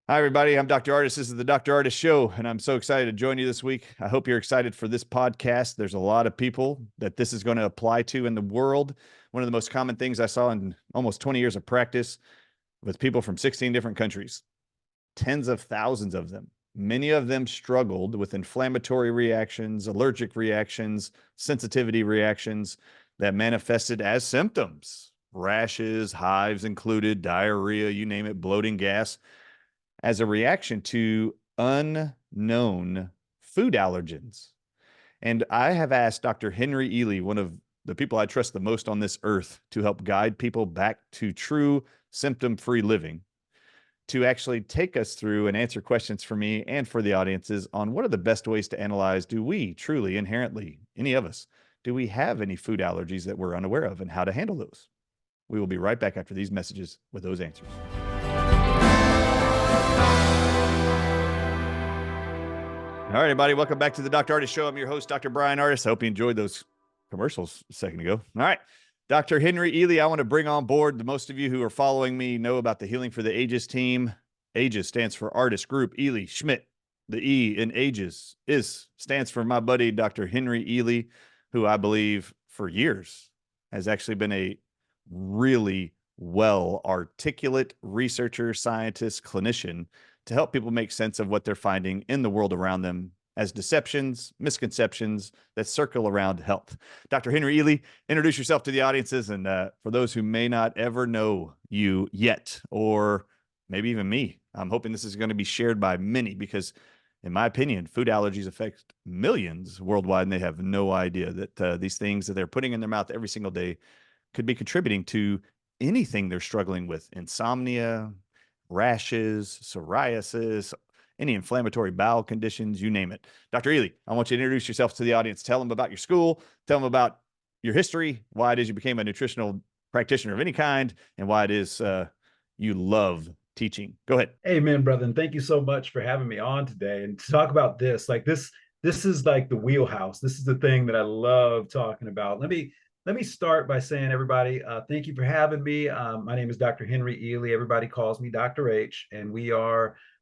Hi, everybody. I'm Dr. Ardis. This is the Dr. Ardis Show, and I'm so excited to join you this week. I hope you're excited for this podcast. There's a lot of people that this is going to apply to in the world. One of the most common things I saw in almost 20 years of practice with people from 16 different countries, tens of thousands of them. Many of them struggled with inflammatory reactions, allergic reactions, sensitivity reactions that manifested as symptoms, rashes, hives included, diarrhea, you name it, bloating, gas, as a reaction to unknown food allergens. And I have asked Dr. Henry Ealy, one of the people I trust the most on this earth, to help guide people back to true symptom-free living, to actually take us through and answer questions for me and for the audiences on what are the best ways to analyze, do we truly, inherently, any of us, do we have any food allergies that we're unaware of, and how to handle those? We will be right back after these messages with those answers. All right, everybody, welcome back to the Dr. Ardis Show. I'm your host, Dr. Brian Ardis. I hope you enjoyed those commercials a second ago. All right, Dr. Henry Ealy, I want to bring on board. Most of you who are following me know about the Healing for the Ages team. Ages stands for Artist Group, Ealy, Schmidt. The E in Ages stands for my buddy, Dr. Henry Ealy, who I believe for years has actually been a really well-articulate researcher, scientist, clinician to help people make sense of what they're finding in the world around them as deceptions, misconceptions that circle around health. Dr. Henry Ealy, introduce yourself to the audiences, and for those who may not ever know you yet, or maybe even me, I'm hoping this is going to be shared by many because, in my opinion, food allergies affect millions worldwide, and they have no idea that these things that they're putting in their mouth every single day could be contributing to anything they're struggling with: insomnia, rashes, psoriasis, any inflammatory bowel conditions, you name it. Dr. Ealy, I want you to introduce yourself to the audience. Tell them about your school. Tell them about your history, why it is you became a nutritional practitioner of any kind, and why it is you love teaching. Go ahead. Amen, brother. And thank you so much for having me on today and to talk about this. This is like the wheelhouse. This is the thing that I love talking about. Let me start by saying, everybody, thank you for having me. My name is Dr. Henry Ealy. Everybody calls me Dr. H, and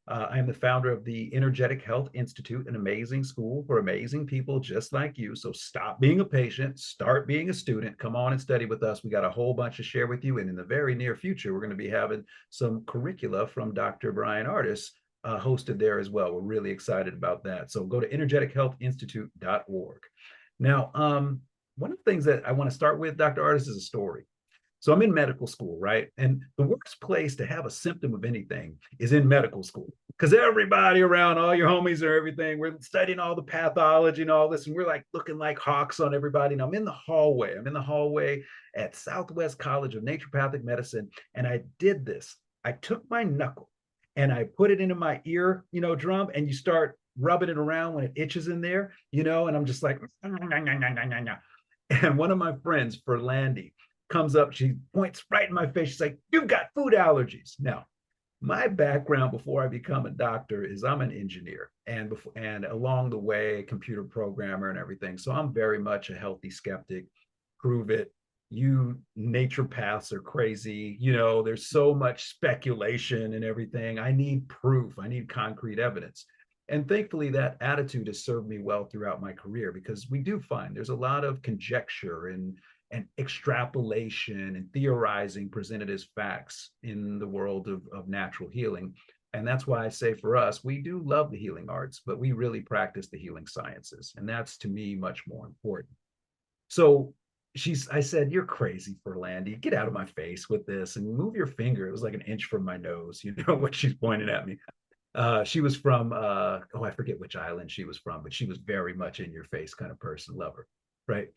I am the founder of the Energetic Health Institute, an amazing school for amazing people just like you. So stop being a patient, start being a student, come on and study with us. We got a whole bunch to share with you. And in the very near future, we're going to be having some curricula from Dr. Brian Ardis hosted there as well. We're really excited about that. So go to energetichealthinstitute.org. Now, one of the things that I want to start with, Dr. Ardis, is a story. So I'm in medical school, right? And the worst place to have a symptom of anything is in medical school, because everybody around, all your homies or everything, we're studying all the pathology and all this, and we're like looking like hawks on everybody. And I'm in the hallway. I'm in the hallway at Southwest College of Naturopathic Medicine, and I did this. I took my knuckle and I put it into my ear, drum, and you start rubbing it around when it itches in there, and I'm just like, and one of my friends, Ferlandy, comes up, she points right in my face. She's like, "You've got food allergies." Now, my background before I become a doctor is I'm an engineer, and along the way, a computer programmer and everything. So I'm very much a healthy skeptic. Prove it. You naturopaths are crazy. There's so much speculation and everything. I need proof. I need concrete evidence. And thankfully, that attitude has served me well throughout my career, because we do find there's a lot of conjecture and extrapolation and theorizing presented as facts in the world of natural healing. And that's why I say, for us, we do love the healing arts, but we really practice the healing sciences. And that's, to me, much more important. So I said, "You're crazy, Ferlandy. Get out of my face with this and move your finger." It was like an inch from my nose, what she's pointing at me. She was from, I forget which island she was from, but she was very much in your face kind of person, lover, right?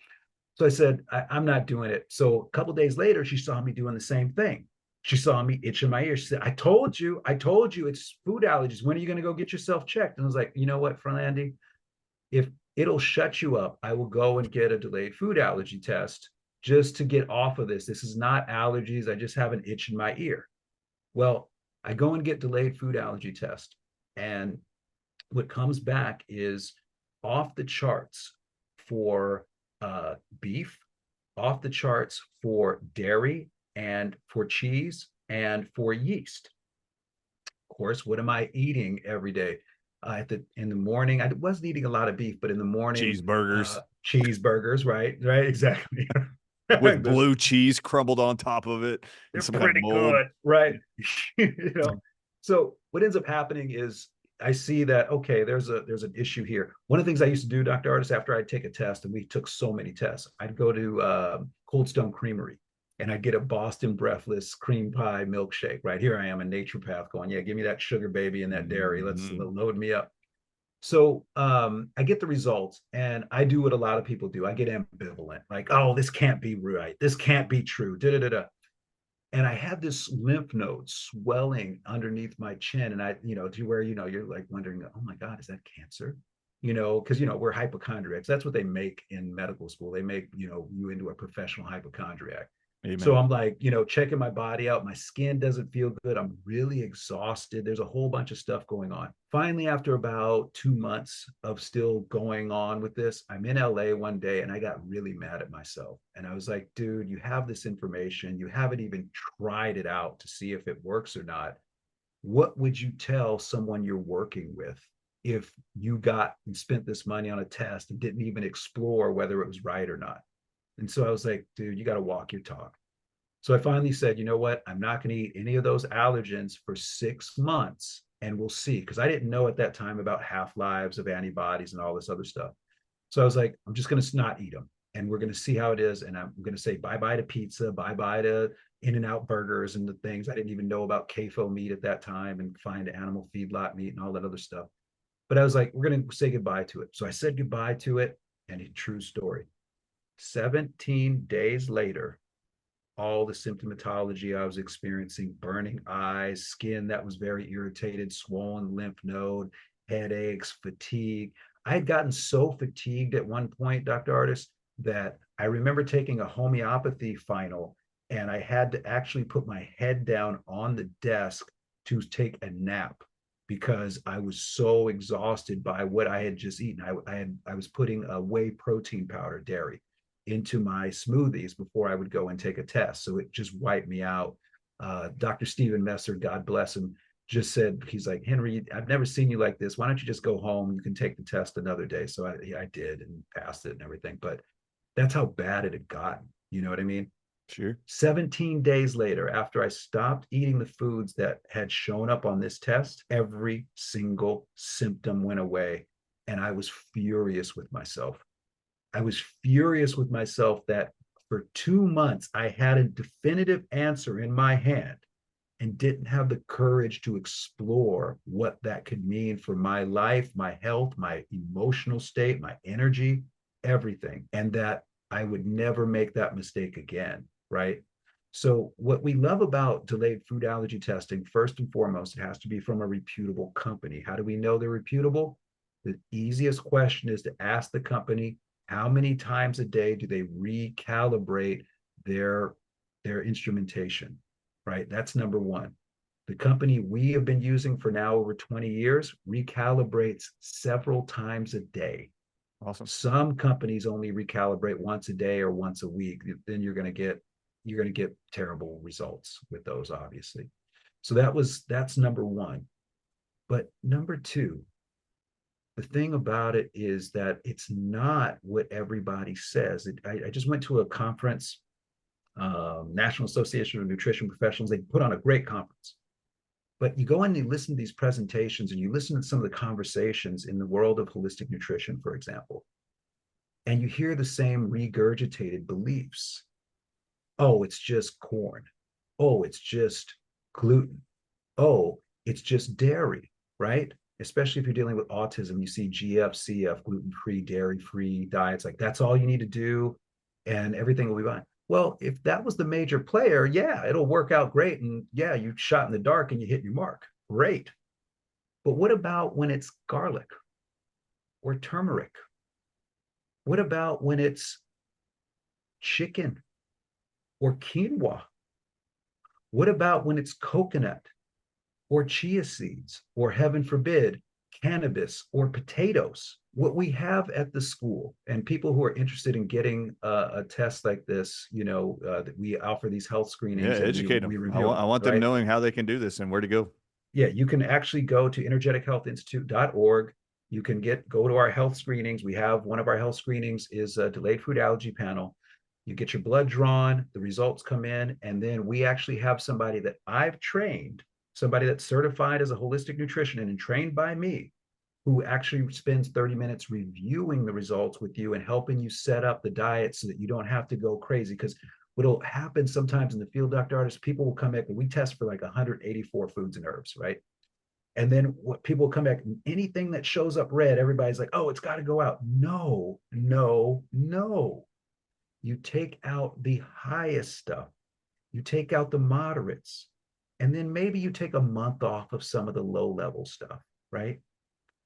So I said, I'm not doing it. So a couple of days later, she saw me doing the same thing. She saw me itching my ear. She said, I told you, it's food allergies. When are you going to go get yourself checked? And I was like, you know what, Ferlandy, if it'll shut you up, I will go and get a delayed food allergy test just to get off of this. This is not allergies. I just have an itch in my ear. Well, I go and get delayed food allergy test, and what comes back is off the charts for beef, off the charts for dairy and for cheese and for yeast. course, what am I eating every day? In the morning, I wasn't eating a lot of beef, but in the morning, Cheeseburgers cheeseburgers, right? Right, exactly. with blue cheese crumbled on top of it and They're some kind of pretty mold. good, right? You know, so what ends up happening is I see that, okay, there's an issue here. One of the things I used to do, Dr. Ardis, after I'd take a test, and we took so many tests, I'd go to Cold Stone Creamery and I'd get a Boston Breathless cream pie milkshake. Right here I am, a naturopath going, yeah, give me that sugar baby and that dairy. Let's load me up. So I get the results and I do what a lot of people do. I get ambivalent, like, oh, this can't be right. This can't be true. Da, da, da, da. And I had this lymph node swelling underneath my chin. And I, to where, you're like wondering, oh my God, is that cancer? Because, we're hypochondriacs. That's what they make in medical school. They make, you into a professional hypochondriac. Amen. So I'm like, checking my body out. My skin doesn't feel good. I'm really exhausted. There's a whole bunch of stuff going on. Finally, after about 2 months of still going on with this, I'm in LA one day and I got really mad at myself. And I was like, dude, you have this information. You haven't even tried it out to see if it works or not. What would you tell someone you're working with if you got and spent this money on a test and didn't even explore whether it was right or not? And so I was like, dude, you got to walk your talk. So I finally said, you know what? I'm not going to eat any of those allergens for 6 months and we'll see. Because I didn't know at that time about half-lives of antibodies and all this other stuff. So I was like, I'm just going to not eat them and we're going to see how it is. And I'm going to say bye-bye to pizza, bye-bye to In-N-Out burgers and the things. I didn't even know about CAFO meat at that time and find animal feedlot meat and all that other stuff. But I was like, we're going to say goodbye to it. So I said goodbye to it. And a true story. 17 days later, all the symptomatology I was experiencing, burning eyes, skin that was very irritated, swollen lymph node, headaches, fatigue. I had gotten so fatigued at one point, Dr. Ardis, that I remember taking a homeopathy final and I had to actually put my head down on the desk to take a nap because I was so exhausted by what I had just eaten. I was putting a whey protein powder, dairy, into my smoothies before I would go and take a test. So it just wiped me out. Dr. Stephen Messer, God bless him, just said, he's like, Henry, I've never seen you like this. Why don't you just go home? You can take the test another day. So I did and passed it and everything. But that's how bad it had gotten. You know what I mean? Sure. 17 days later, after I stopped eating the foods that had shown up on this test, every single symptom went away. And I was furious with myself. I was furious with myself that for 2 months, I had a definitive answer in my hand and didn't have the courage to explore what that could mean for my life, my health, my emotional state, my energy, everything. And that I would never make that mistake again, right? So what we love about delayed food allergy testing, first and foremost, it has to be from a reputable company. How do we know they're reputable? The easiest question is to ask the company, how many times a day do they recalibrate their instrumentation, right? That's number one. The company we have been using for now over 20 years recalibrates several times a day. Awesome. Some companies only recalibrate once a day or once a week. Then you're going to get terrible results with those, obviously. So that's number one. But number two, the thing about it is that it's not what everybody says. I just went to a conference, National Association of Nutrition Professionals. They put on a great conference. But you go in and you listen to these presentations and you listen to some of the conversations in the world of holistic nutrition, for example, and you hear the same regurgitated beliefs. Oh, it's just corn. Oh, it's just gluten. Oh, it's just dairy, right? Especially if you're dealing with autism, you see GF, CF, gluten-free, dairy-free diets, like that's all you need to do and everything will be fine. Well, if that was the major player, yeah, it'll work out great. And yeah, you shot in the dark and you hit your mark. Great. But what about when it's garlic or turmeric? What about when it's chicken or quinoa? What about when it's coconut or chia seeds, or heaven forbid, cannabis or potatoes? What we have at the school, and people who are interested in getting a test like this, that we offer these health screenings. Yeah, educate them. I want them right? knowing how they can do this and where to go. Yeah, you can actually go to energetichealthinstitute.org. You can go to our health screenings. We have one of our health screenings is a delayed food allergy panel. You get your blood drawn, the results come in, and then we actually have somebody that I've trained, somebody that's certified as a holistic nutritionist and trained by me, who actually spends 30 minutes reviewing the results with you and helping you set up the diet so that you don't have to go crazy. Because what'll happen sometimes in the field, Dr. Ardis, people will come back and we test for like 184 foods and herbs, right? And then what people will come back, anything that shows up red, everybody's like, oh, it's got to go out. No, no, no. You take out the highest stuff, you take out the moderates, and then maybe you take a month off of some of the low level stuff, right?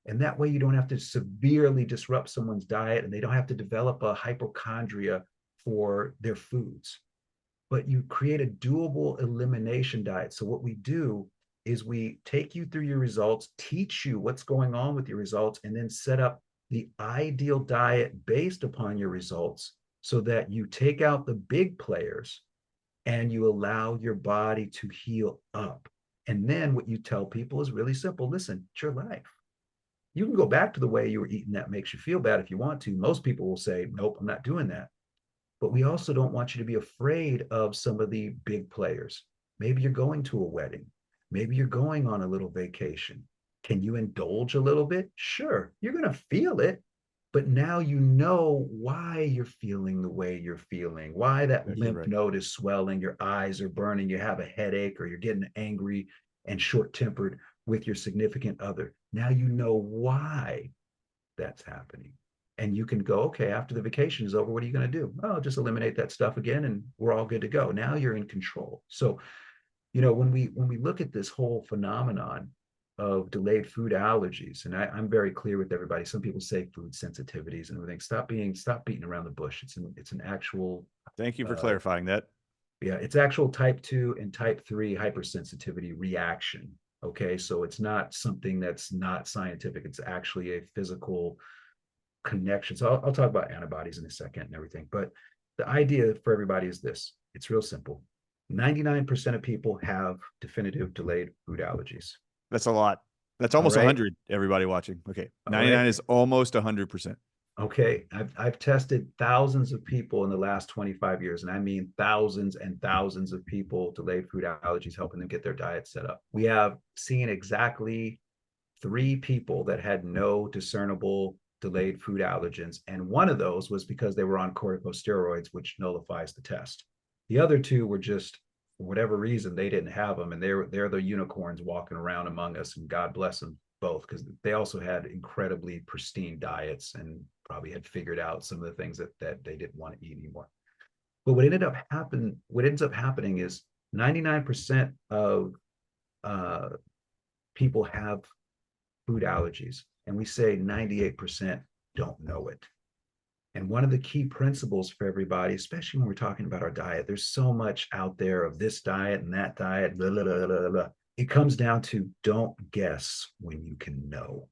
And that way you don't have to severely disrupt someone's diet and they don't have to develop a hypochondria for their foods. But you create a doable elimination diet. So what we do is we take you through your results, teach you what's going on with your results, and then set up the ideal diet based upon your results so that you take out the big players and you allow your body to heal up. And then what you tell people is really simple. Listen, it's your life. You can go back to the way you were eating that makes you feel bad if you want to. Most people will say, nope, I'm not doing that. But we also don't want you to be afraid of some of the big players. Maybe you're going to a wedding. Maybe you're going on a little vacation. Can you indulge a little bit? Sure, you're going to feel it. But now you know why you're feeling the way you're feeling, why that lymph node is swelling, your eyes are burning, you have a headache, or you're getting angry and short-tempered with your significant other. Now you know why that's happening. And you can go, okay, after the vacation is over, what are you going to do? Oh, just eliminate that stuff again and we're all good to go. Now you're in control. So, when we look at this whole phenomenon of delayed food allergies, and I'm very clear with everybody. Some people say food sensitivities and everything. Stop beating around the bush. It's an actual. Thank you for clarifying that. Yeah, it's actual type 2 and type 3 hypersensitivity reaction. Okay, so it's not something that's not scientific. It's actually a physical connection. So I'll talk about antibodies in a second and everything. But the idea for everybody is this. It's real simple. 99% of people have definitive delayed food allergies. That's a lot. That's almost 100, everybody watching. Okay. 99 is almost 100%. Okay. I've tested thousands of people in the last 25 years, and I mean thousands and thousands of people, delayed food allergies, helping them get their diet set up. We have seen exactly 3 people that had no discernible delayed food allergens, and one of those was because they were on corticosteroids, which nullifies the test. The other 2 were just, for whatever reason, they didn't have them, and they're the unicorns walking around among us, and God bless them both, because they also had incredibly pristine diets and probably had figured out some of the things that they didn't want to eat anymore. But what ends up happening is 99% of people have food allergies, and we say 98% don't know it. And one of the key principles for everybody, especially when we're talking about our diet, there's so much out there of this diet and that diet, blah, blah, blah, blah, blah. It comes down to don't guess when you can know,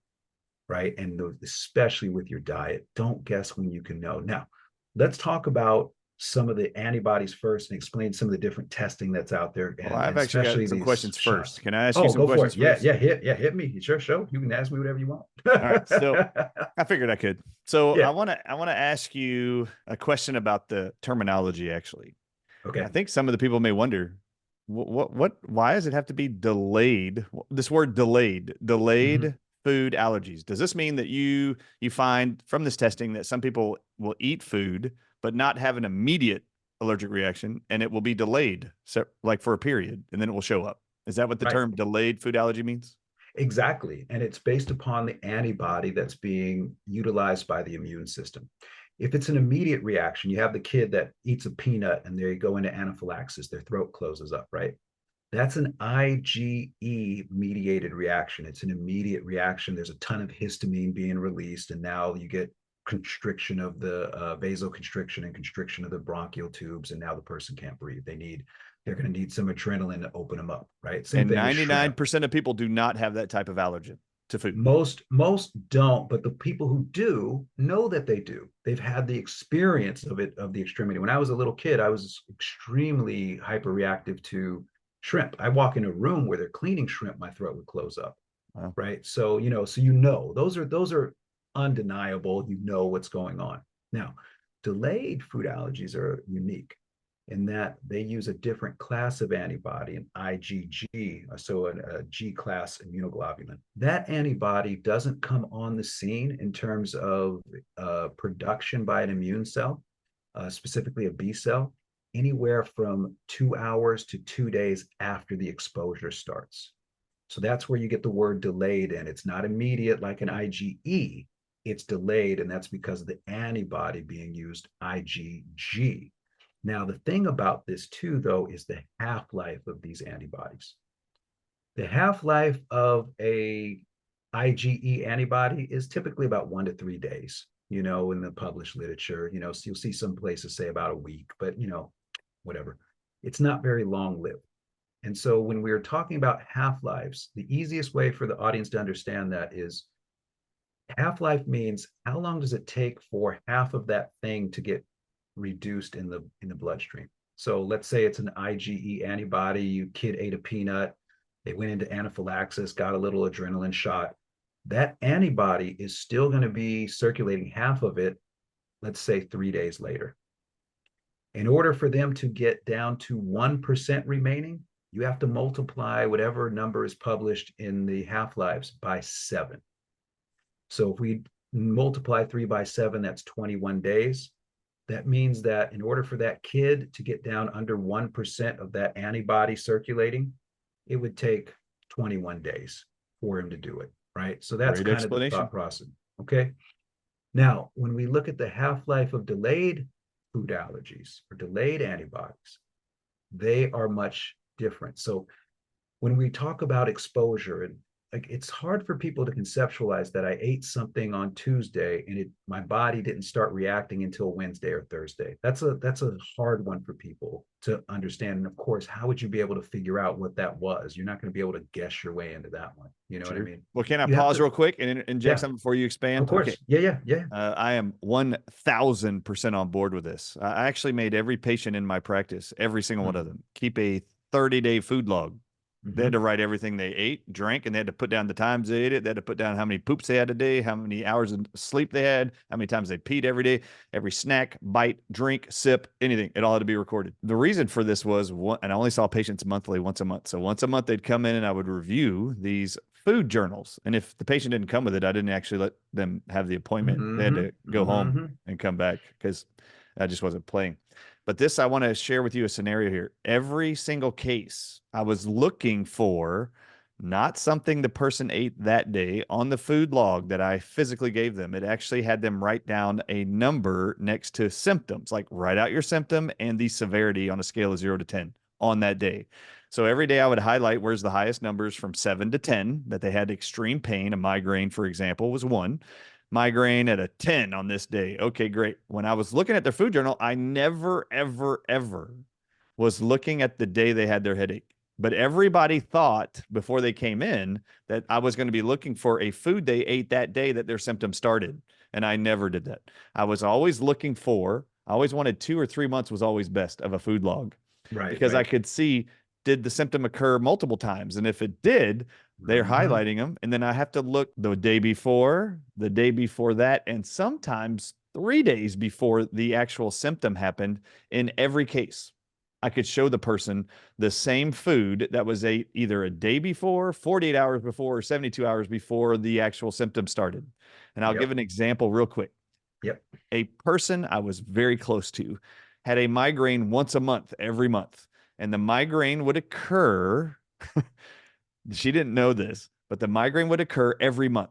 right? And especially with your diet, don't guess when you can know. Now, let's talk about some of the antibodies first and explain some of the different testing that's out there. Well, I've actually got some questions first. Can I ask you some questions first? Yeah, hit me. It's your show. You can ask me whatever you want. All right, so I figured I could. So yeah. I want to ask you a question about the terminology, actually. Okay. I think some of the people may wonder, why does it have to be delayed? This word delayed food allergies. Does this mean that you find from this testing that some people will eat food but not have an immediate allergic reaction, and it will be delayed, so like for a period, and then it will show up? Is that what the term delayed food allergy means? Exactly. And it's based upon the antibody that's being utilized by the immune system. If it's an immediate reaction, you have the kid that eats a peanut and they go into anaphylaxis, their throat closes up, right? That's an IgE mediated reaction. It's an immediate reaction. There's a ton of histamine being released, and now you get constriction of the vasoconstriction and constriction of the bronchial tubes, and now the person can't breathe. They're going to need some adrenaline to open them up, right? Same thing. 99% of people do not have that type of allergen to food. Most don't, but the people who do know that they do. They've had the experience of it, of the extremity. When I was a little kid, I was extremely hyperreactive to shrimp. I walk in a room where they're cleaning shrimp, my throat would close up. Wow. Right. So, those are undeniable. You know what's going on. Now, delayed food allergies are unique in that they use a different class of antibody, an IgG, so a G class immunoglobulin. That antibody doesn't come on the scene in terms of production by an immune cell, specifically a B cell, anywhere from 2 hours to 2 days after the exposure starts. So that's where you get the word delayed in. It's not immediate like an IgE, it's delayed, and that's because of the antibody being used, IgG. Now, the thing about this too, though, is the half-life of these antibodies. The half-life of a IgE antibody is typically about 1 to 3 days, in the published literature. So you'll see some places say about a week, but, whatever. It's not very long-lived. And so when we're talking about half-lives, the easiest way for the audience to understand that is half-life means how long does it take for half of that thing to get reduced in the bloodstream. So let's say it's an IgE antibody, you kid ate a peanut, they went into anaphylaxis, got a little adrenaline shot. That antibody is still going to be circulating half of it, let's say 3 days later. In order for them to get down to 1% remaining, you have to multiply whatever number is published in the half-lives by 7. So if we multiply 3 by 7, that's 21 days. That means that in order for that kid to get down under 1% of that antibody circulating, it would take 21 days for him to do it, right? So that's Great kind of the explanation. thought process, okay? Now, when we look at the half-life of delayed food allergies or delayed antibodies, they are much different. So when we talk about exposure, and like it's hard for people to conceptualize that I ate something on Tuesday and my body didn't start reacting until Wednesday or Thursday. That's a hard one for people to understand. And of course, how would you be able to figure out what that was? You're not going to be able to guess your way into that one. You know what I mean? Well, can I You pause real quick and inject something before you expand? Of course. Okay. Yeah. I am 1000% on board with this. I actually made every patient in my practice, every single one of them, keep a 30-day food log. They had to write everything they ate, drank, and they had to put down the times they ate it. They had to put down how many poops they had a day, how many hours of sleep they had, how many times they peed every day, every snack, bite, drink, sip, anything. It all had to be recorded. The reason for this was, and I only saw patients monthly, once a month. So once a month they'd come in and I would review these food journals. And if the patient didn't come with it, I didn't actually let them have the appointment. They had to go home and come back because I just wasn't playing. But this, I want to share with you a scenario here. Every single case, I was looking for not something the person ate that day on the food log that I physically gave them. It actually had them write down a number next to symptoms, like write out your symptom and the severity on a scale of 0 to 10 on that day. So every day I would highlight where's the highest numbers from 7 to 10 that they had extreme pain. A migraine, for example, was 1. Migraine at a 10 on this day. Okay, great. When I was looking at their food journal, I never, ever, ever was looking at the day they had their headache. But everybody thought before they came in that I was going to be looking for a food they ate that day that their symptoms started. And I never did that. I was always looking for, I always wanted 2 or 3 months was always best of a food log. Right. Because I could see, did the symptom occur multiple times? And if it did, they're highlighting them. And then I have to look the day before that, and sometimes 3 days before the actual symptom happened in every case. I could show the person the same food that was either a day before, 48 hours before, or 72 hours before the actual symptom started. And I'll give an example real quick. A person I was very close to had a migraine once a month, every month. And the migraine would occur she didn't know this, but the migraine would occur every month,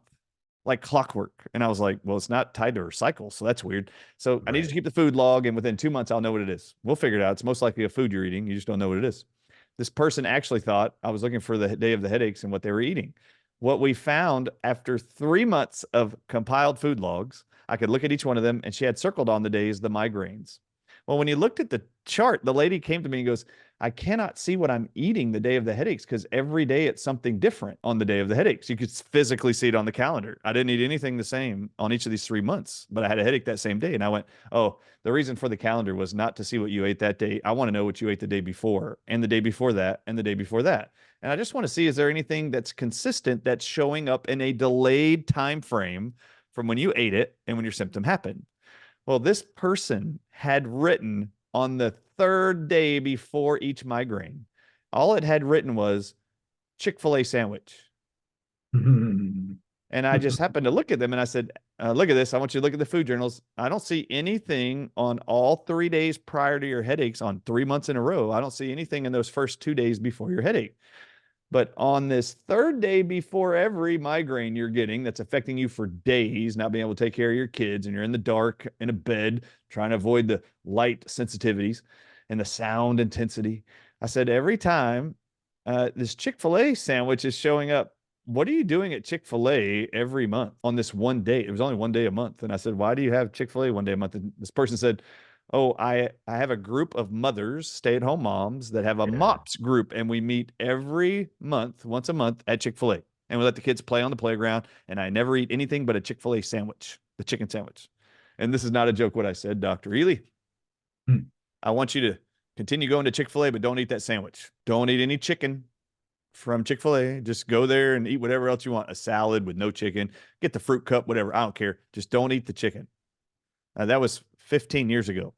like clockwork. And I was like, well, it's not tied to her cycle, so that's weird. So I need you to keep the food log, and within 2 months, I'll know what it is. We'll figure it out. It's most likely a food you're eating. You just don't know what it is. This person actually thought I was looking for the day of the headaches and what they were eating. What we found after 3 months of compiled food logs, I could look at each one of them, and she had circled on the days the migraines. Well, when you looked at the chart, the lady came to me and goes, I cannot see what I'm eating the day of the headaches because every day it's something different on the day of the headaches. You could physically see it on the calendar. I didn't eat anything the same on each of these 3 months, but I had a headache that same day. And I went, oh, the reason for the calendar was not to see what you ate that day. I want to know what you ate the day before and the day before that and the day before that. And I just want to see, is there anything that's consistent that's showing up in a delayed time frame from when you ate it and when your symptom happened? Well, this person had written on the third day before each migraine, all it had written was Chick-fil-A sandwich. And I just happened to look at them and I said, look at this. I want you to look at the food journals. I don't see anything on all 3 days prior to your headaches on 3 months in a row. I don't see anything in those first 2 days before your headache. But on this third day before every migraine you're getting that's affecting you for days, not being able to take care of your kids, and you're in the dark in a bed trying to avoid the light sensitivities and the sound intensity. I said, every time this Chick-fil-A sandwich is showing up, what are you doing at Chick-fil-A every month on this one day? It was only one day a month. And I said, why do you have Chick-fil-A one day a month? And this person said, oh, I have a group of mothers, stay-at-home moms that have a MOPS group, and we meet every month, once a month at Chick-fil-A. And we let the kids play on the playground, and I never eat anything but a Chick-fil-A sandwich, the chicken sandwich. And this is not a joke what I said, Dr. Ealy. I want you to continue going to Chick-fil-A, but don't eat that sandwich. Don't eat any chicken from Chick-fil-A. Just go there and eat whatever else you want, a salad with no chicken, get the fruit cup, whatever. I don't care. Just don't eat the chicken. That was 15 years ago.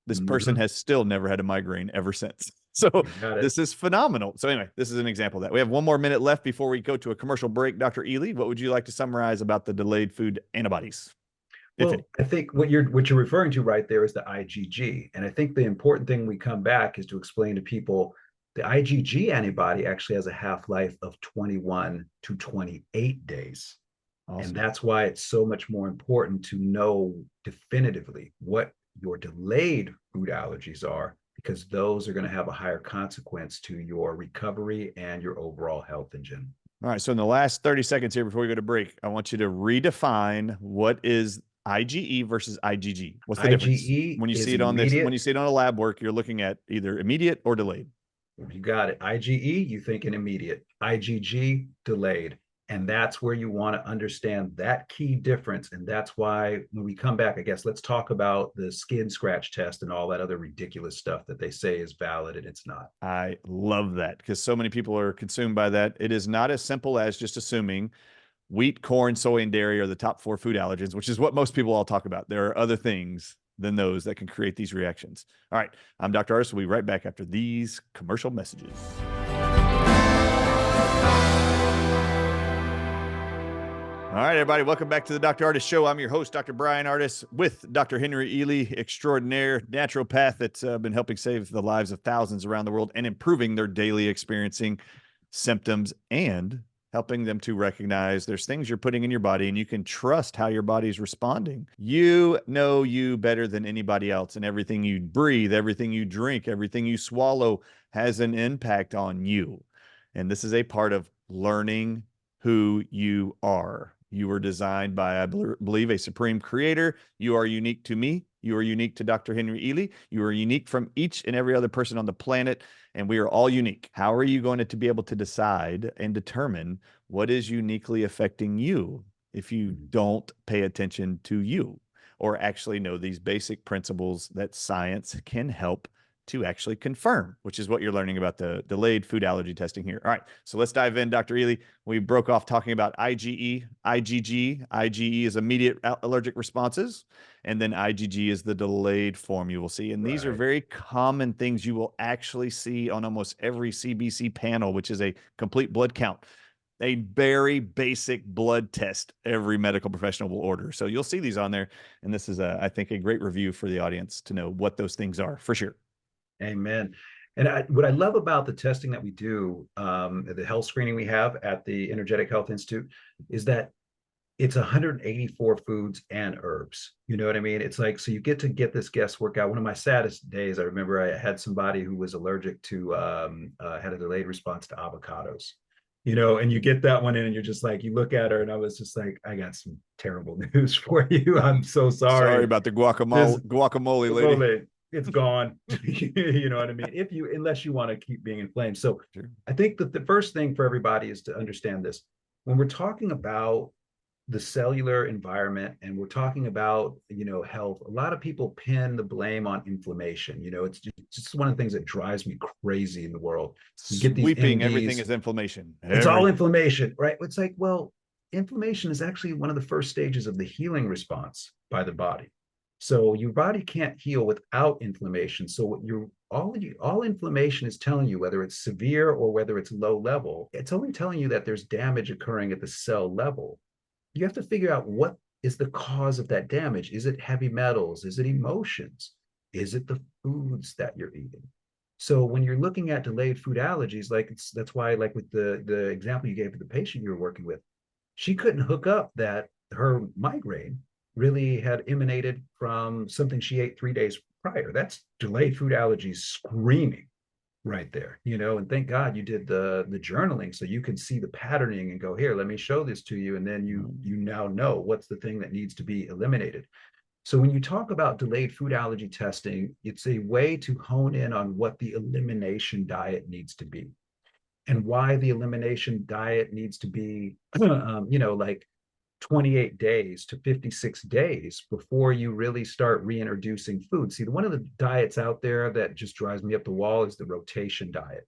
This person has still never had a migraine ever since. So this is phenomenal. So anyway, this is an example of that. We have 1 more minute left before we go to a commercial break. Dr. Ealy, what would you like to summarize about the delayed food antibodies? Well, I think what you're referring to right there is the IgG. And I think the important thing we come back is to explain to people the IgG antibody actually has a half-life of 21 to 28 days. Awesome. And that's why it's so much more important to know definitively what your delayed food allergies are, because those are going to have a higher consequence to your recovery and your overall health engine. All right. So in the last 30 seconds here before we go to break, I want you to redefine what is IgE versus IgG. What's the difference? When you see it on this, when you see it on a lab work, you're looking at either immediate or delayed. You got it. IgE, you think an immediate. IgG, delayed. And that's where you want to understand that key difference. And that's why when we come back, I guess, let's talk about the skin scratch test and all that other ridiculous stuff that they say is valid and it's not. I love that because so many people are consumed by that. It is not as simple as just assuming wheat, corn, soy, and dairy are the top 4 food allergens, which is what most people all talk about. There are other things than those that can create these reactions. All right. I'm Dr. Ardis. We'll be right back after these commercial messages. All right, everybody, welcome back to the Dr. Ardis Show. I'm your host, Dr. Brian Ardis, with Dr. Henry Ealy, extraordinaire naturopath that's been helping save the lives of thousands around the world and improving their daily experiencing symptoms and helping them to recognize there's things you're putting in your body and you can trust how your body's responding. You know you better than anybody else, and everything you breathe, everything you drink, everything you swallow has an impact on you. And this is a part of learning who you are. You were designed by, I believe, a supreme creator. You are unique to me. You are unique to Dr. Henry Ealy. You are unique from each and every other person on the planet, and we are all unique. How are you going to be able to decide and determine what is uniquely affecting you if you don't pay attention to you or actually know these basic principles that science can help to actually confirm, which is what you're learning about the delayed food allergy testing here. All right, so let's dive in, Dr. Ealy. We broke off talking about IgE, IgG. IgE is immediate allergic responses, and then IgG is the delayed form you will see. And these are very common things you will actually see on almost every CBC panel, which is a complete blood count, a very basic blood test every medical professional will order. So you'll see these on there, and this is, I think, a great review for the audience to know what those things are, for sure. Amen. And what I love about the testing that we do, the health screening we have at the Energetic Health Institute, is that it's 184 foods and herbs. You know what I mean? It's like, so you get to get this guesswork out. One of my saddest days, I remember I had somebody who was allergic to, had a delayed response to avocados. You know, and you get that one in and you're just like, you look at her and I was just like, I got some terrible news for you. I'm so sorry. Sorry about the guacamole lady. it's gone. You know what I mean? Unless you want to keep being inflamed. So Sure. I think that the first thing for everybody is to understand this. When we're talking about the cellular environment and we're talking about, health, a lot of people pin the blame on inflammation. It's just one of the things that drives me crazy in the world. You get these Sweeping everything MDs, is inflammation. it's all inflammation, right? It's like, well, inflammation is actually one of the first stages of the healing response by the body. So your body can't heal without inflammation. So what all inflammation is telling you, whether it's severe or whether it's low level, it's only telling you that there's damage occurring at the cell level. You have to figure out what is the cause of that damage. Is it heavy metals? Is it emotions? Is it the foods that you're eating? So when you're looking at delayed food allergies, that's why, like with the example you gave to the patient you were working with, she couldn't hook up that her migraine really had emanated from something she ate 3 days prior. That's delayed food allergies screaming right there, and thank God you did the journaling so you can see the patterning and go, here, let me show this to you. And then you now know what's the thing that needs to be eliminated. So when you talk about delayed food allergy testing, it's a way to hone in on what the elimination diet needs to be and why the elimination diet needs to be, like 28 days to 56 days before you really start reintroducing food. See, one of the diets out there that just drives me up the wall is the rotation diet,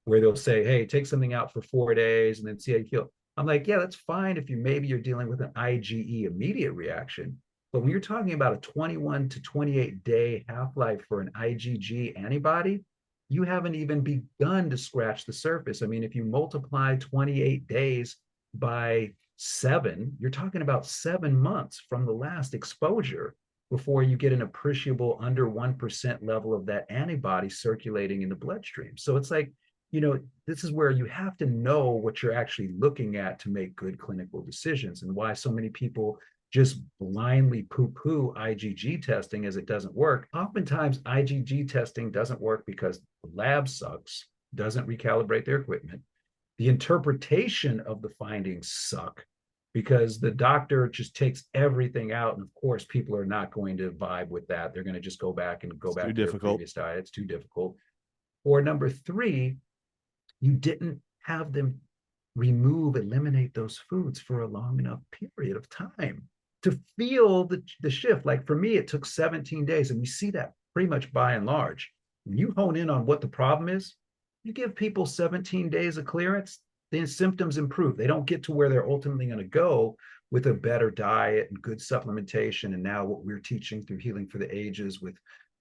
where they'll say, hey, take something out for 4 days and then see how you feel. I'm like, yeah, that's fine if maybe you're dealing with an IgE immediate reaction. But when you're talking about a 21 to 28 day half-life for an IgG antibody, you haven't even begun to scratch the surface. I mean, if you multiply 28 days by 7, you're talking about 7 months from the last exposure before you get an appreciable under 1% level of that antibody circulating in the bloodstream. So it's like, this is where you have to know what you're actually looking at to make good clinical decisions, and why so many people just blindly poo-poo IgG testing as it doesn't work. Oftentimes, IgG testing doesn't work because the lab sucks, doesn't recalibrate their equipment. The interpretation of the findings suck because the doctor just takes everything out. And of course, people are not going to vibe with that. They're going to just go back to their previous diet. It's too difficult. Or number 3, you didn't have them eliminate those foods for a long enough period of time to feel the shift. Like for me, it took 17 days. And we see that pretty much by and large. When you hone in on what the problem is, you give people 17 days of clearance, then symptoms improve. They don't get to where they're ultimately going to go with a better diet and good supplementation. And now what we're teaching through Healing for the Ages with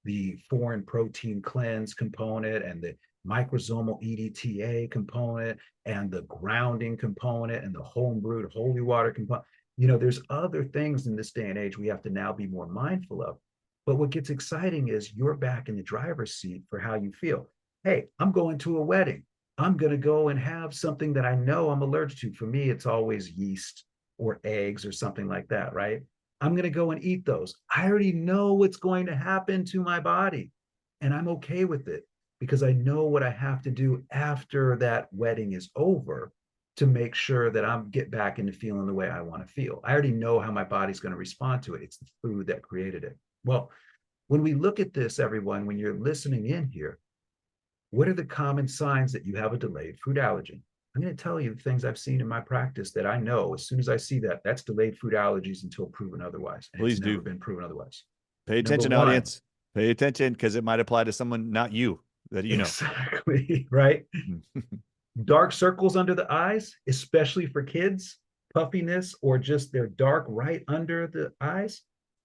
the foreign protein cleanse component and the microsomal EDTA component and the grounding component and the home brewed holy water component. There's other things in this day and age we have to now be more mindful of. But what gets exciting is you're back in the driver's seat for how you feel. Hey, I'm going to a wedding. I'm going to go and have something that I know I'm allergic to. For me, it's always yeast or eggs or something like that, right? I'm going to go and eat those. I already know what's going to happen to my body, and I'm okay with it because I know what I have to do after that wedding is over to make sure that I'm get back into feeling the way I want to feel. I already know how my body's going to respond to it. It's the food that created it. Well, when we look at this, everyone, when you're listening in here, what are the common signs that you have a delayed food allergy? I'm going to tell you the things I've seen in my practice that I know as soon as I see that, that's delayed food allergies until proven otherwise. And Please it's never do. been proven otherwise. Pay attention, audience. Pay attention because it might apply to someone, not you, that you know. Exactly, right? Dark circles under the eyes, especially for kids, puffiness, or just they're dark right under the eyes,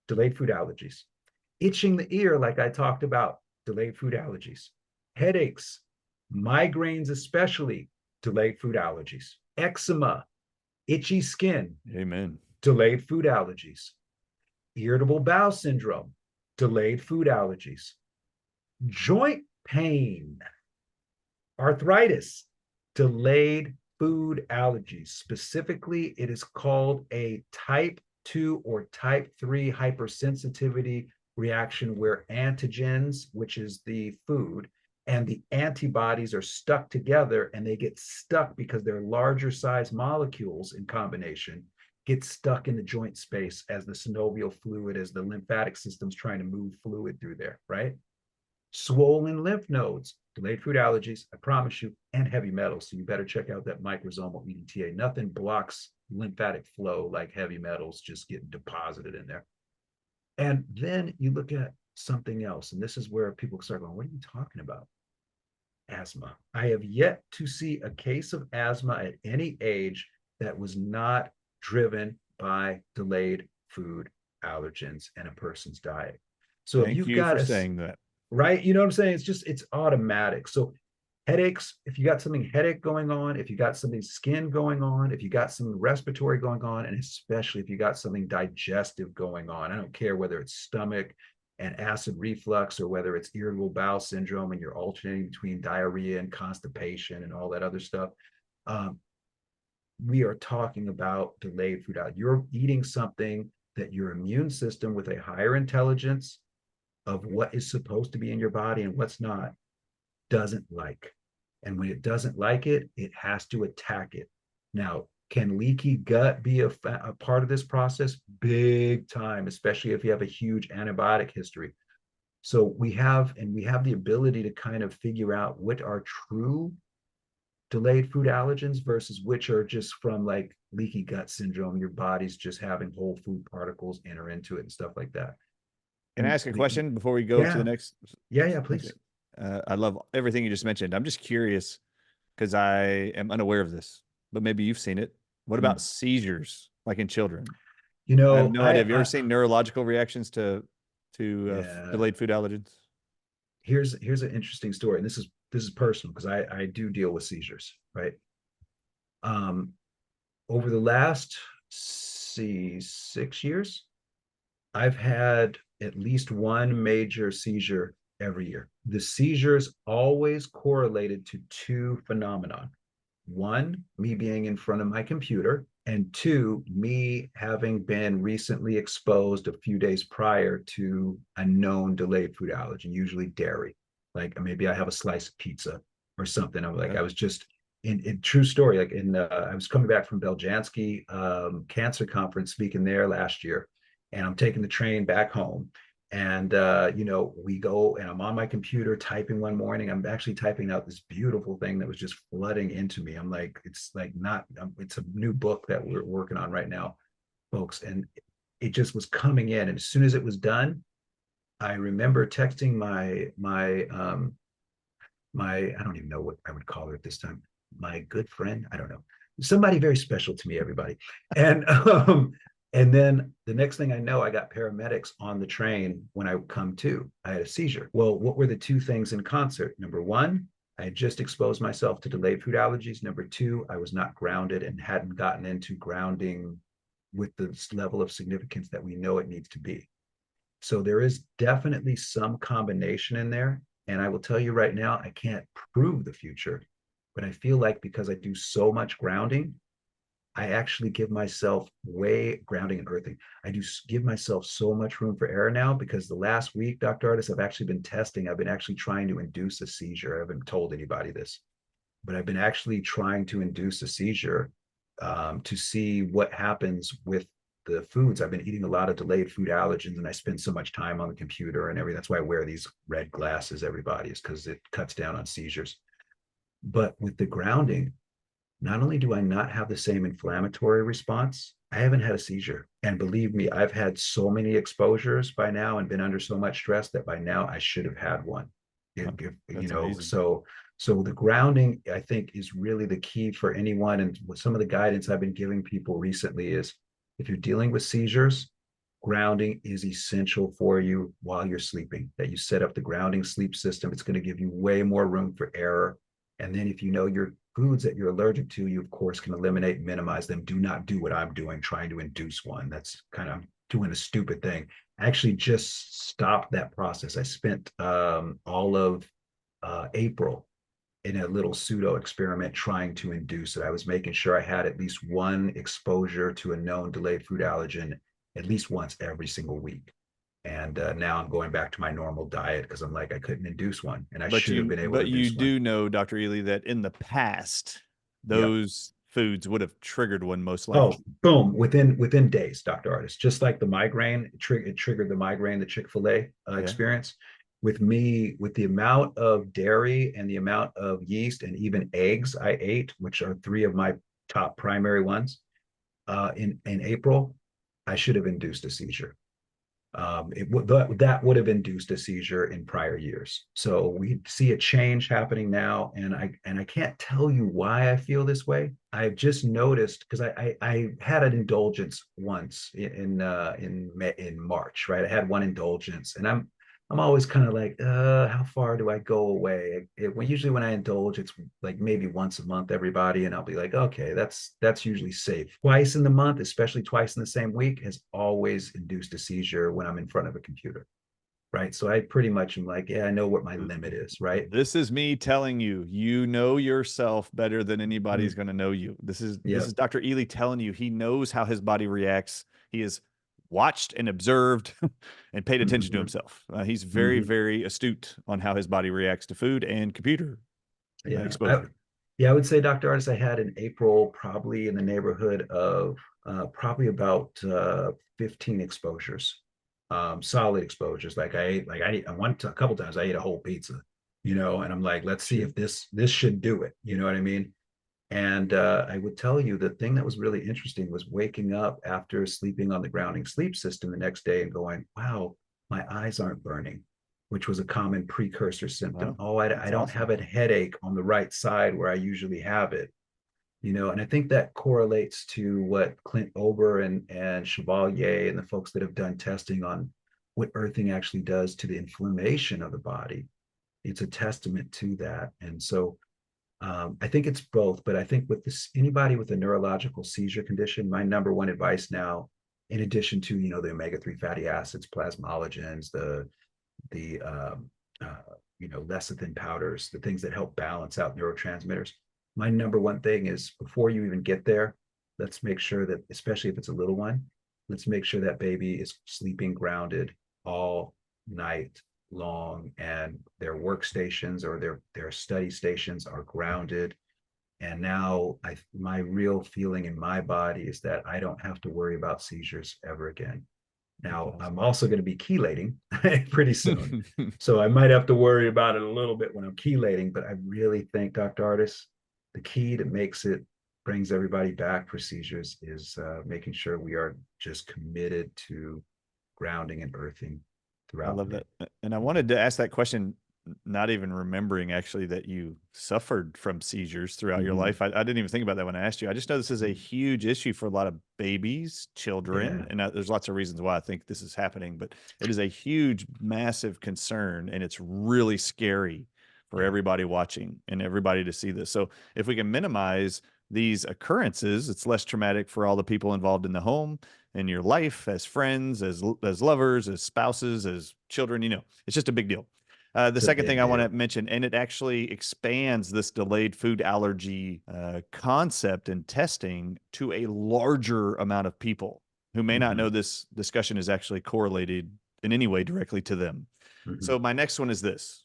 delayed food allergies. Itching the ear, like I talked about, delayed food allergies. Headaches, migraines especially, delayed food allergies. Eczema, itchy skin, Amen, delayed food allergies. Irritable bowel syndrome, delayed food allergies. Joint pain, arthritis, delayed food allergies. Specifically, it is called a type 2 or type 3 hypersensitivity reaction where antigens, which is the food, and the antibodies are stuck together, and they get stuck because they're larger size molecules in combination, get stuck in the joint space as the synovial fluid, as the lymphatic system's trying to move fluid through there, right? swollen lymph nodes, delayed food allergies, I promise you, and heavy metals. So you better check out that microsomal EDTA. Nothing blocks lymphatic flow like heavy metals just getting deposited in there. And then you look at something else, and this is where people start going, what are you talking about? Asthma. I have yet to see a case of asthma at any age that was not driven by delayed food allergens in a person's diet. So if Thank you've you got for a saying that. right, you know what I'm saying? It's automatic. So headaches, if you got something headache going on, if you got something skin going on, if you got some respiratory going on, and especially if you got something digestive going on, I don't care whether it's stomach and acid reflux or whether it's irritable bowel syndrome and you're alternating between diarrhea and constipation and all that other stuff. We are talking about delayed food allergy. You're eating something that your immune system with a higher intelligence of what is supposed to be in your body and what's not doesn't like. And when it doesn't like it, it has to attack it. Now, can leaky gut be a part of this process? Big time, especially if you have a huge antibiotic history. So we have the ability to kind of figure out what are true delayed food allergens versus which are just from like leaky gut syndrome. Your body's just having whole food particles enter into it and stuff like that. Can I And ask a question before we go to the next? Yeah, please. I love everything you just mentioned. I'm just curious because I am unaware of this, but maybe you've seen it. What about seizures, like in children? You know, I have no idea. Have you ever seen neurological reactions to delayed food allergens? Here's an interesting story, and this is personal because I do deal with seizures, right? Over the last 6 years, I've had at least one major seizure every year. The seizures always correlated to two phenomena. One, me being in front of my computer, and two, me having been recently exposed a few days prior to a known delayed food allergen, usually dairy. Like maybe I have a slice of pizza or something. I'm like, I was just in true story, like I was coming back from Beljanski cancer conference speaking there last year, and I'm taking the train back home. And we go, and I'm on my computer typing one morning. I'm actually typing out this beautiful thing that was just flooding into me. I'm like, it's a new book that we're working on right now, folks. And it just was coming in. And as soon as it was done, I remember texting my I don't even know what I would call her at this time, my good friend. I don't know, somebody very special to me, everybody. And then the next thing I know, I got paramedics on the train when I come to. I had a seizure. Well, what were the two things in concert? Number one, I had just exposed myself to delayed food allergies. Number two, I was not grounded and hadn't gotten into grounding with the level of significance that we know it needs to be. So there is definitely some combination in there. And I will tell you right now, I can't prove the future, but I feel like because I do so much grounding, I actually give myself way grounding and earthing. I do give myself so much room for error now because the last week, Dr. Ardis, I've actually been testing. I've been actually trying to induce a seizure. I haven't told anybody this, but I've been actually trying to induce a seizure to see what happens with the foods. I've been eating a lot of delayed food allergens, and I spend so much time on the computer and everything. That's why I wear these red glasses, everybody, is because it cuts down on seizures. But with the grounding, not only do I not have the same inflammatory response, I haven't had a seizure. And believe me, I've had so many exposures by now and been under so much stress that by now I should have had one. So the grounding, I think, is really the key for anyone. And some of the guidance I've been giving people recently is if you're dealing with seizures, grounding is essential for you while you're sleeping, that you set up the grounding sleep system. It's going to give you way more room for error. And then if you know your foods that you're allergic to, you of course can eliminate and minimize them. Do not do what I'm doing, trying to induce one. That's kind of doing a stupid thing. I actually just stopped that process. I spent all of April in a little pseudo experiment trying to induce it. I was making sure I had at least one exposure to a known delayed food allergen at least once every single week. And now I'm going back to my normal diet because I'm like, I couldn't induce one, and I should have been able to. But you do know, Dr. Ealy, that in the past, those foods would have triggered one most likely. Oh, boom! Within days, Dr. Ardis. Just like the migraine, it triggered the migraine, the Chick-fil-A experience. with me, with the amount of dairy and the amount of yeast and even eggs I ate, which are three of my top primary ones, in April, I should have induced a seizure. That would have induced a seizure in prior years. So we see a change happening now, and I can't tell you why I feel this way. I've just noticed because I had an indulgence once in March, right? I had one indulgence, and I'm always kind of like, how far do I go away? Usually when I indulge, it's like maybe once a month, everybody, and I'll be like, okay, that's usually safe. Twice in the month, especially twice in the same week, has always induced a seizure when I'm in front of a computer, right? So I pretty much am like, yeah, I know what my limit is, right? This is me telling you, you know yourself better than anybody's going to know you. This is Dr. Ealy telling you he knows how his body reacts. He has watched and observed and paid attention to himself. He's very, very astute on how his body reacts to food and computer exposure. I would say, Dr. Ardis, I had in April probably in the neighborhood of probably about 15 exposures, solid exposures. Like I went a couple times I ate a whole pizza, and I'm like, let's see if this should do it. You know what I mean? And I would tell you the thing that was really interesting was waking up after sleeping on the grounding sleep system the next day and going, wow, my eyes aren't burning, which was a common precursor symptom. Wow, oh, I don't have a headache on the right side where I usually have it. And I think that correlates to what Clint Ober and Chevalier and the folks that have done testing on what earthing actually does to the inflammation of the body. It's a testament to that. And so I think it's both, but I think with anybody with a neurological seizure condition, my number one advice now, in addition to the omega-3 fatty acids, plasmalogens, the lecithin powders, the things that help balance out neurotransmitters, my number one thing is before you even get there, let's make sure that, especially if it's a little one, let's make sure that baby is sleeping grounded all night long, and their workstations or their study stations are grounded. And now my real feeling in my body is that I don't have to worry about seizures ever again. Now I'm also going to be chelating pretty soon, so I might have to worry about it a little bit when I'm chelating. But I really think, Dr. Ardis, the key that brings everybody back for seizures is making sure we are just committed to grounding and earthing throughout. I love that. And I wanted to ask that question, not even remembering actually that you suffered from seizures throughout your life. I didn't even think about that when I asked you. I just know this is a huge issue for a lot of babies, children, and there's lots of reasons why I think this is happening, but it is a huge, massive concern, and it's really scary for everybody watching and everybody to see this. So if we can minimize these occurrences, it's less traumatic for all the people involved in the home, in your life, as friends, as lovers, as spouses, as children. It's just a big deal. The second thing I want to mention, and it actually expands this delayed food allergy concept and testing to a larger amount of people who may not know this discussion is actually correlated in any way directly to them. So my next one is this.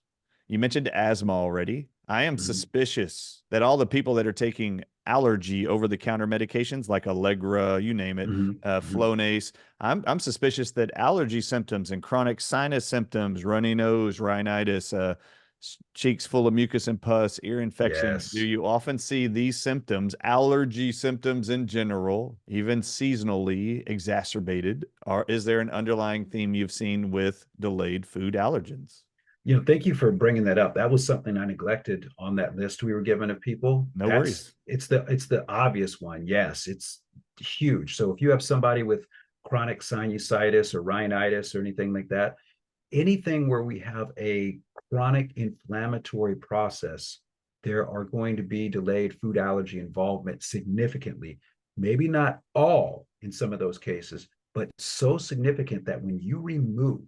You mentioned asthma already. I am suspicious that all the people that are taking allergy over-the-counter medications like Allegra, you name it, Flonase, I'm suspicious that allergy symptoms and chronic sinus symptoms, runny nose, rhinitis, cheeks full of mucus and pus, ear infections. Do you often see these symptoms, allergy symptoms in general, even seasonally exacerbated? Or is there an underlying theme you've seen with delayed food allergens? Thank you for bringing that up. That was something I neglected on that list we were given of people. No worries. It's the obvious one. Yes, it's huge. So if you have somebody with chronic sinusitis or rhinitis or anything like that, anything where we have a chronic inflammatory process, there are going to be delayed food allergy involvement significantly. Maybe not all in some of those cases, but so significant that when you remove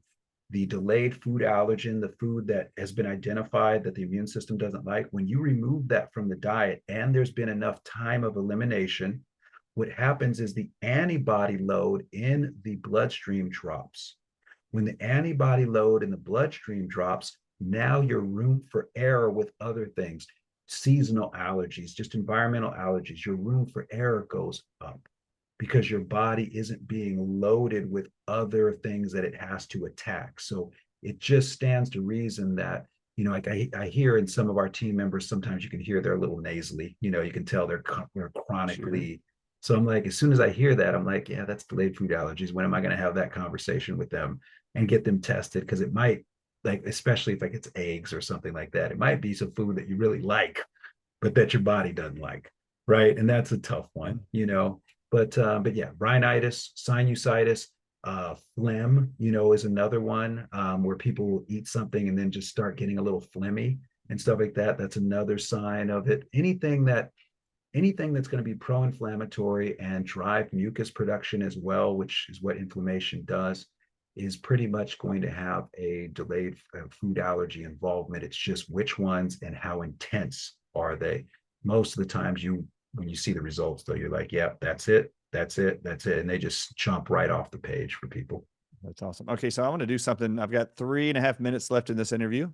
the delayed food allergen, the food that has been identified that the immune system doesn't like, when you remove that from the diet and there's been enough time of elimination, what happens is the antibody load in the bloodstream drops. When the antibody load in the bloodstream drops, now your room for error with other things, seasonal allergies, just environmental allergies, your room for error goes up because your body isn't being loaded with other things that it has to attack. So it just stands to reason that, you know, like I hear in some of our team members, sometimes you can hear they're a little nasally, you know, you can tell they're chronically. Sure. So I'm like, as soon as I hear that, I'm like, yeah, that's delayed food allergies. When am I going to have that conversation with them and get them tested? Because it might, like, especially if like it's eggs or something like that, it might be some food that you really like, but that your body doesn't like, right? And that's a tough one, you know. But yeah, rhinitis, sinusitis, phlegm, you know, is another one, where people will eat something and then just start getting a little phlegmy and stuff like that. That's another sign of it. Anything that's going to be pro-inflammatory and drive mucus production as well, which is what inflammation does, is pretty much going to have a delayed food allergy involvement. It's just which ones and how intense are they. Most of the times when you see the results, though, you're like, yeah, that's it. And they just jump right off the page for people. That's awesome. Okay, so I want to do something. I've got 3.5 minutes left in this interview.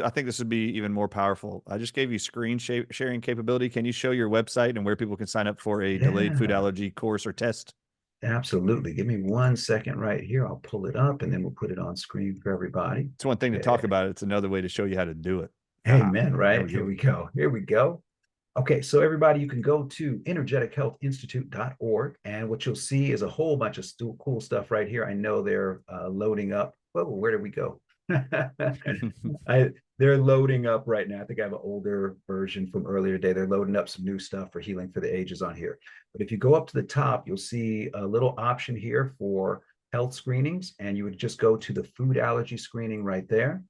I think this would be even more powerful. I just gave you screen sharing capability. Can you show your website and where people can sign up for a delayed food allergy course or test? Absolutely. Give me 1 second right here. I'll pull it up and then we'll put it on screen for everybody. It's one thing to talk about it. It's another way to show you how to do it. Amen, right? Here we go. Here we go. Okay, so everybody, you can go to energetichealthinstitute.org, and what you'll see is a whole bunch of cool stuff right here. I know they're loading up. Whoa, where did we go? They're loading up right now. I think I have an older version from earlier today. They're loading up some new stuff for Healing for the Ages on here. But if you go up to the top, you'll see a little option here for health screenings, and you would just go to the food allergy screening right there.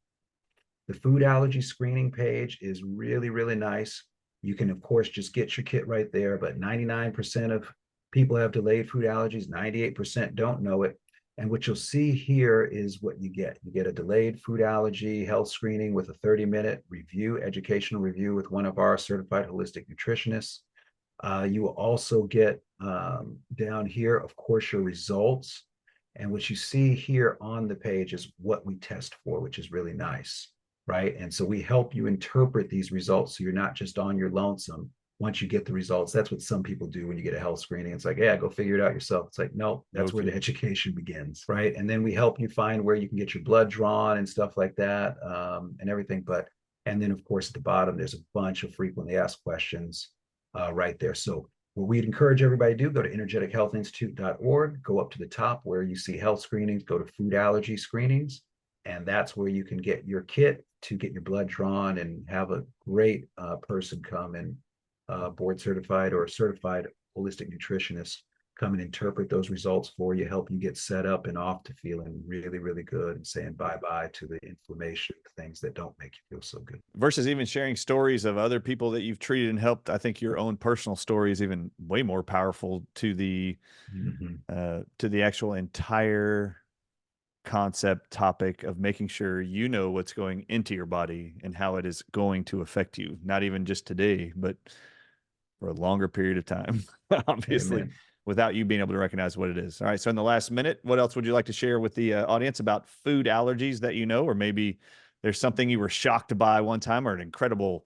The food allergy screening page is really, really nice. You can, of course, just get your kit right there, but 99% of people have delayed food allergies, 98% don't know it. And what you'll see here is what you get. You get a delayed food allergy health screening with a 30-minute review, educational review with one of our certified holistic nutritionists. You will also get down here, of course, your results. And what you see here on the page is what we test for, which is really nice, right? And so we help you interpret these results so you're not just on your lonesome once you get the results. That's what some people do when you get a health screening. It's like, yeah, go figure it out yourself. It's like, no, that's where the education begins, right? And then we help you find where you can get your blood drawn and stuff like that, and everything. And then, of course, at the bottom, there's a bunch of frequently asked questions right there. So what we'd encourage everybody to do, go to energetichealthinstitute.org, go up to the top where you see health screenings, go to food allergy screenings, and that's where you can get your kit to get your blood drawn and have a great person come and board certified or certified holistic nutritionist come and interpret those results for you, help you get set up and off to feeling really, really good and saying bye-bye to the inflammation, things that don't make you feel so good. Versus even sharing stories of other people that you've treated and helped. I think your own personal story is even way more powerful to the actual entire concept topic of making sure you know what's going into your body and how it is going to affect you, not even just today, but for a longer period of time, obviously. Amen. Without you being able to recognize what it is. All right. So in the last minute, what else would you like to share with the audience about food allergies that you know, or maybe there's something you were shocked by one time, or an incredible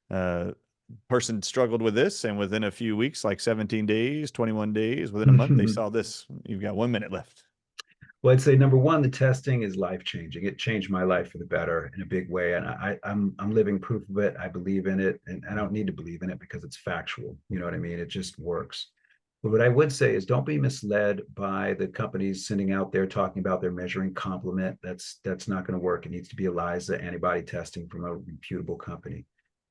person struggled with this, and within a few weeks, like 17 days, 21 days, within a month, they saw this. You've got 1 minute left. Well, I'd say number one, the testing is life-changing. It changed my life for the better in a big way. And I'm living proof of it. I believe in it. And I don't need to believe in it because it's factual. You know what I mean? It just works. But what I would say is don't be misled by the companies sending out there talking about they're measuring complement. That's not going to work. It needs to be ELISA antibody testing from a reputable company.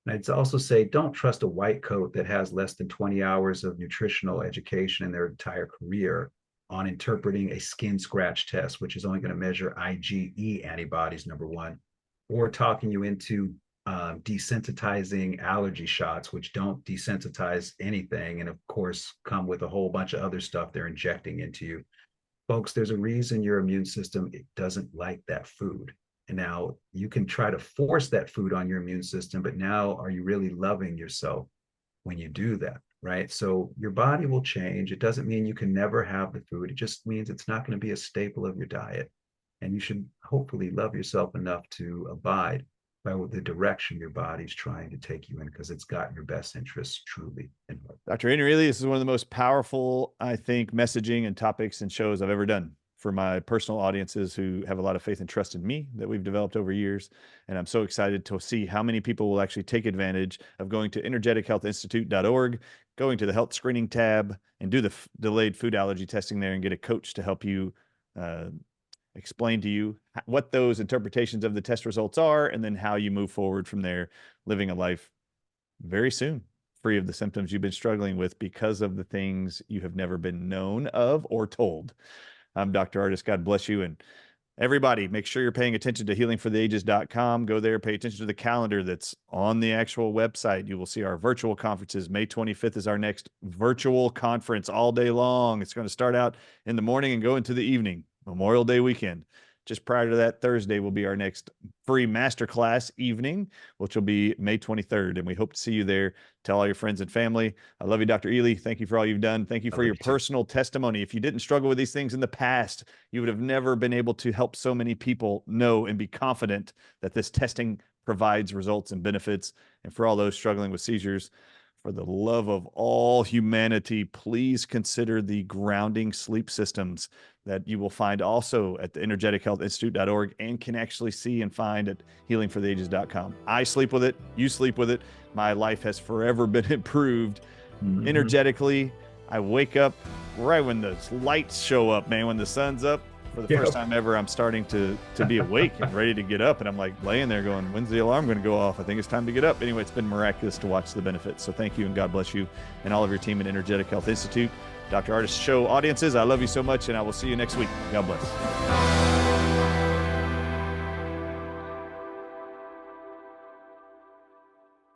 And I'd also say don't trust a white coat that has less than 20 hours of nutritional education in their entire career on interpreting a skin scratch test, which is only going to measure IgE antibodies, number one, or talking you into desensitizing allergy shots, which don't desensitize anything. And of course, come with a whole bunch of other stuff they're injecting into you. Folks, there's a reason your immune system, it doesn't like that food. And now you can try to force that food on your immune system, but now are you really loving yourself when you do that? Right? So your body will change. It doesn't mean you can never have the food. It just means it's not going to be a staple of your diet. And you should hopefully love yourself enough to abide by the direction your body's trying to take you in, because it's got your best interests truly in mind. Dr. Ealy, this is one of the most powerful, I think, messaging and topics and shows I've ever done for my personal audiences who have a lot of faith and trust in me that we've developed over years. And I'm so excited to see how many people will actually take advantage of going to energetichealthinstitute.org, going to the health screening tab, and do the delayed food allergy testing there and get a coach to help you explain to you what those interpretations of the test results are, and then how you move forward from there, living a life very soon free of the symptoms you've been struggling with because of the things you have never been known of or told. I'm Dr. Ardis. God bless you. And everybody, make sure you're paying attention to healingfortheages.com. Go there, pay attention to the calendar that's on the actual website. You will see our virtual conferences. May 25th is our next virtual conference all day long. It's going to start out in the morning and go into the evening, Memorial Day weekend. Just prior to that, Thursday will be our next free masterclass evening, which will be May 23rd. And we hope to see you there. Tell all your friends and family. I love you, Dr. Ealy. Thank you for all you've done. Thank you for your personal testimony. If you didn't struggle with these things in the past, you would have never been able to help so many people know and be confident that this testing provides results and benefits. And for all those struggling with seizures, for the love of all humanity, please consider the grounding sleep systems that you will find also at the energetichealthinstitute.org and can actually see and find at healingfortheages.com. I sleep with it. You sleep with it. My life has forever been improved energetically. I wake up right when the lights show up, man, when the sun's up. For the first time ever, I'm starting to be awake and ready to get up. And I'm like laying there going, when's the alarm going to go off? I think it's time to get up. Anyway, it's been miraculous to watch the benefits. So thank you and God bless you and all of your team at Energetic Health Institute. Dr. Ardis Show audiences, I love you so much and I will see you next week. God bless.